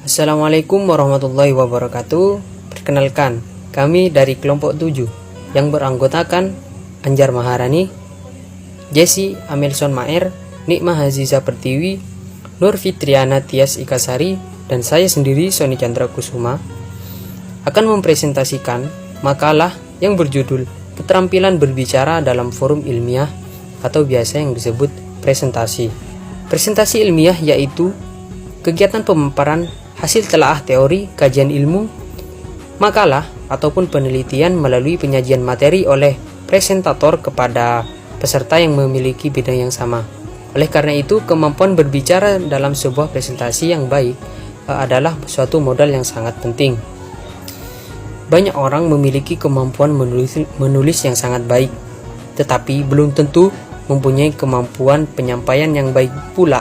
Assalamualaikum warahmatullahi wabarakatuh. Perkenalkan, kami dari kelompok 7 yang beranggotakan Anjar Maharani, Jesse Amelson Maer, Nikmah Haziza Pertiwi, Nur Fitriana Tias Ikasari, dan saya sendiri Sony Chandra Kusuma akan mempresentasikan makalah yang berjudul Keterampilan Berbicara dalam Forum Ilmiah atau biasa yang disebut presentasi. Presentasi ilmiah yaitu kegiatan pemaparan hasil telaah teori, kajian ilmu, makalah, ataupun penelitian melalui penyajian materi oleh presentator kepada peserta yang memiliki bidang yang sama. Oleh karena itu, kemampuan berbicara dalam sebuah presentasi yang baik adalah suatu modal yang sangat penting. Banyak orang memiliki kemampuan menulis yang sangat baik, tetapi belum tentu mempunyai kemampuan penyampaian yang baik pula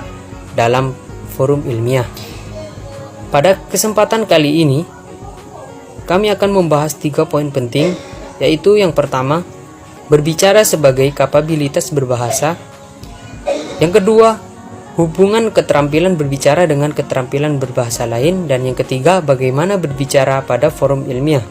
dalam forum ilmiah. Pada kesempatan kali ini, kami akan membahas 3 poin penting, yaitu yang pertama, berbicara sebagai kapabilitas berbahasa. Yang kedua, hubungan keterampilan berbicara dengan keterampilan berbahasa lain. Dan yang ketiga, bagaimana berbicara pada forum ilmiah.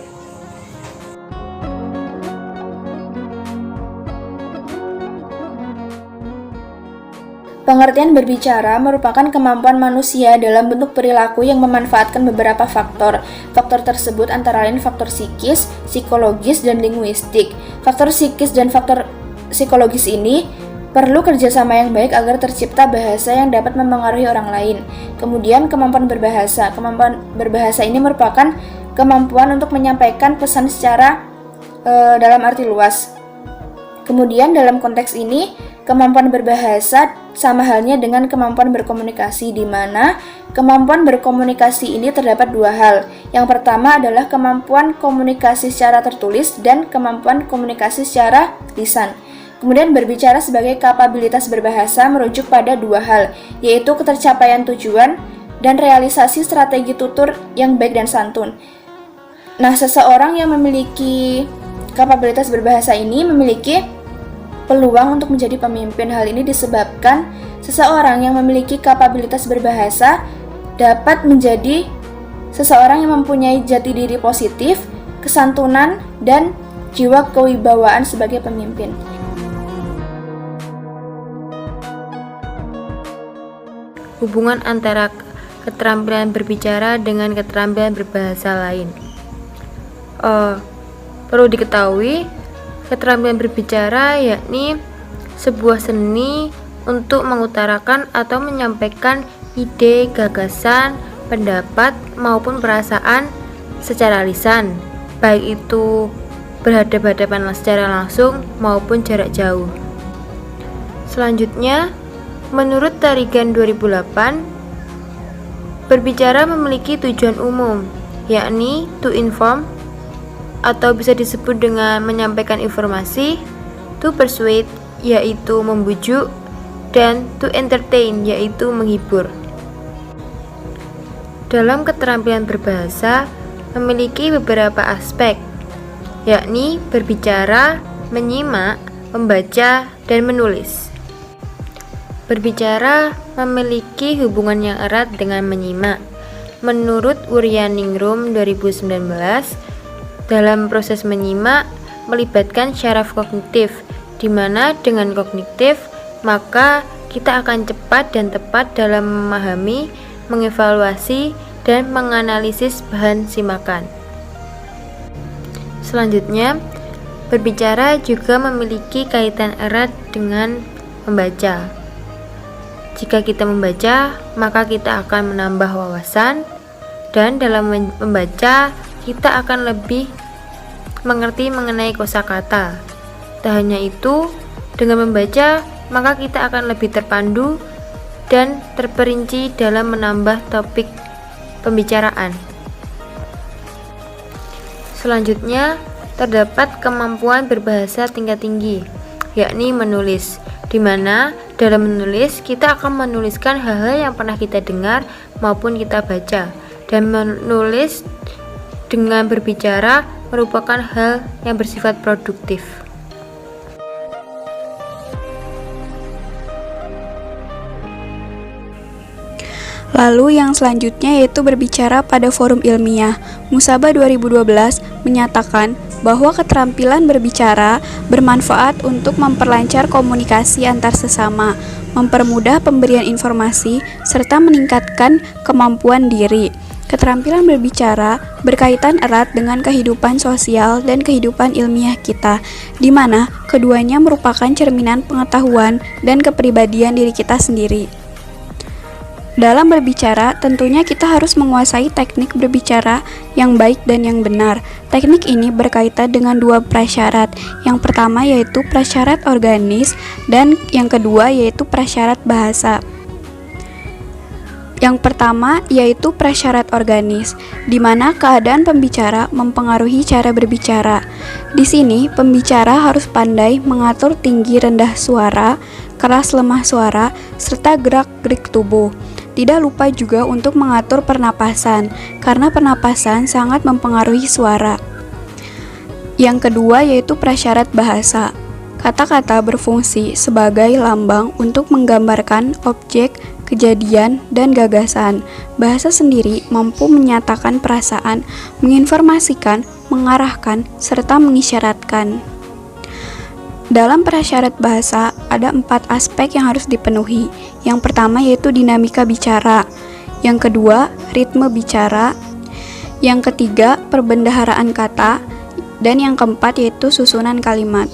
Pengertian berbicara merupakan kemampuan manusia dalam bentuk perilaku yang memanfaatkan beberapa faktor. Faktor tersebut antara lain faktor psikis, psikologis, dan linguistik. Faktor psikis dan faktor psikologis ini perlu kerjasama yang baik agar tercipta bahasa yang dapat mempengaruhi orang lain. Kemudian kemampuan berbahasa. Kemampuan berbahasa ini merupakan kemampuan untuk menyampaikan pesan secara dalam arti luas. Kemudian dalam konteks ini, kemampuan berbahasa sama halnya dengan kemampuan berkomunikasi, di mana kemampuan berkomunikasi ini terdapat 2 hal. Yang pertama adalah kemampuan komunikasi secara tertulis dan kemampuan komunikasi secara lisan. Kemudian berbicara sebagai kapabilitas berbahasa merujuk pada 2 hal, yaitu ketercapaian tujuan dan realisasi strategi tutur yang baik dan santun. Nah, seseorang yang memiliki kapabilitas berbahasa ini memiliki peluang untuk menjadi pemimpin. Hal ini disebabkan seseorang yang memiliki kapabilitas berbahasa dapat menjadi seseorang yang mempunyai jati diri positif, kesantunan, dan jiwa kewibawaan sebagai pemimpin. Hubungan antara keterampilan berbicara dengan keterampilan berbahasa lain. Perlu diketahui, keterampilan berbicara yakni sebuah seni untuk mengutarakan atau menyampaikan ide, gagasan, pendapat, maupun perasaan secara lisan, baik itu berhadapan-hadapan secara langsung maupun jarak jauh. Selanjutnya, menurut Tarigan 2008, berbicara memiliki tujuan umum, yakni to inform, atau bisa disebut dengan menyampaikan informasi, to persuade, yaitu membujuk, dan to entertain, yaitu menghibur. Dalam keterampilan berbahasa memiliki beberapa aspek, yakni berbicara, menyimak, membaca, dan menulis. Berbicara memiliki hubungan yang erat dengan menyimak. Menurut Wuryaningrum 2019, dalam proses menyimak melibatkan syaraf kognitif, di mana dengan kognitif maka kita akan cepat dan tepat dalam memahami, mengevaluasi, dan menganalisis bahan simakan. Selanjutnya, berbicara juga memiliki kaitan erat dengan membaca. Jika kita membaca, maka kita akan menambah wawasan, dan dalam membaca kita akan lebih mengerti mengenai kosakata. Tak hanya itu, dengan membaca maka kita akan lebih terpandu dan terperinci dalam menambah topik pembicaraan. Selanjutnya, terdapat kemampuan berbahasa tingkat tinggi, yakni menulis, di mana dalam menulis kita akan menuliskan hal-hal yang pernah kita dengar maupun kita baca, dan menulis dengan berbicara merupakan hal yang bersifat produktif. Lalu yang selanjutnya yaitu berbicara pada forum ilmiah. Musaba 2012 menyatakan bahwa keterampilan berbicara bermanfaat untuk memperlancar komunikasi antar sesama, mempermudah pemberian informasi, serta meningkatkan kemampuan diri. Keterampilan berbicara berkaitan erat dengan kehidupan sosial dan kehidupan ilmiah kita, di mana keduanya merupakan cerminan pengetahuan dan kepribadian diri kita sendiri. Dalam berbicara, tentunya kita harus menguasai teknik berbicara yang baik dan yang benar. Teknik ini berkaitan dengan dua prasyarat. Yang pertama yaitu prasyarat organis dan yang kedua yaitu prasyarat bahasa. Yang pertama yaitu prasyarat organis, di mana keadaan pembicara mempengaruhi cara berbicara. Di sini, pembicara harus pandai mengatur tinggi rendah suara, keras lemah suara, serta gerak-gerik tubuh. Tidak lupa juga untuk mengatur pernapasan, karena pernapasan sangat mempengaruhi suara. Yang kedua yaitu prasyarat bahasa. Kata-kata berfungsi sebagai lambang untuk menggambarkan objek, kejadian, dan gagasan. Bahasa sendiri mampu menyatakan perasaan, menginformasikan, mengarahkan, serta mengisyaratkan. Dalam prasyarat bahasa, ada 4 aspek yang harus dipenuhi. Yang pertama yaitu dinamika bicara. Yang kedua, ritme bicara. Yang ketiga, perbendaharaan kata. Dan yang keempat yaitu susunan kalimat.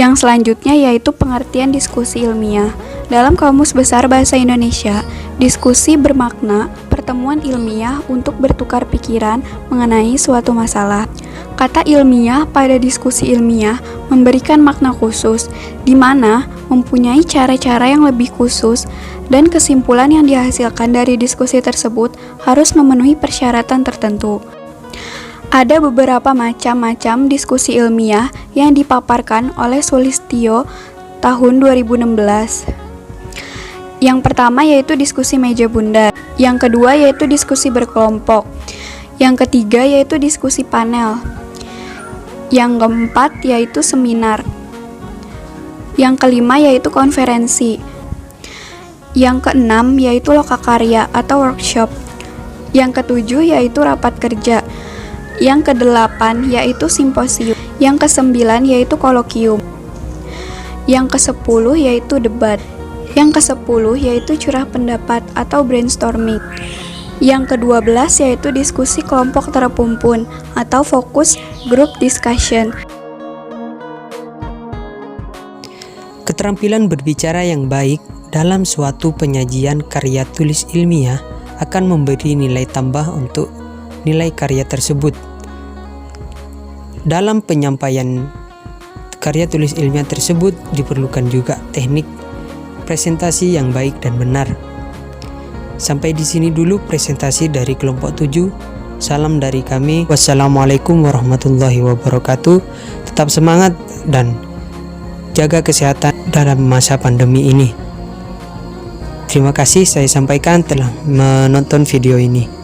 Yang selanjutnya yaitu pengertian diskusi ilmiah. Dalam Kamus Besar Bahasa Indonesia, diskusi bermakna pertemuan ilmiah untuk bertukar pikiran mengenai suatu masalah. Kata ilmiah pada diskusi ilmiah memberikan makna khusus, di mana mempunyai cara-cara yang lebih khusus, dan kesimpulan yang dihasilkan dari diskusi tersebut harus memenuhi persyaratan tertentu. Ada beberapa macam-macam diskusi ilmiah yang dipaparkan oleh Sulistyo tahun 2016. Yang pertama yaitu diskusi meja bundar. Yang kedua yaitu diskusi berkelompok. Yang ketiga yaitu diskusi panel. Yang keempat yaitu seminar. Yang kelima yaitu konferensi. Yang keenam yaitu lokakarya atau workshop. Yang ketujuh yaitu rapat kerja. Yang kedelapan yaitu simposium. Yang kesembilan yaitu kolokium. Yang kesepuluh yaitu debat. Yang ke-10 yaitu curah pendapat atau brainstorming. Yang ke-12 yaitu diskusi kelompok terpumpun atau focus group discussion. Keterampilan berbicara yang baik dalam suatu penyajian karya tulis ilmiah akan memberi nilai tambah untuk nilai karya tersebut. Dalam penyampaian karya tulis ilmiah tersebut diperlukan juga teknik presentasi yang baik dan benar. Sampai di sini dulu presentasi dari kelompok 7. Salam dari kami. Wassalamualaikum warahmatullahi wabarakatuh. Tetap semangat dan jaga kesehatan dalam masa pandemi ini. Terima kasih saya sampaikan telah menonton video ini.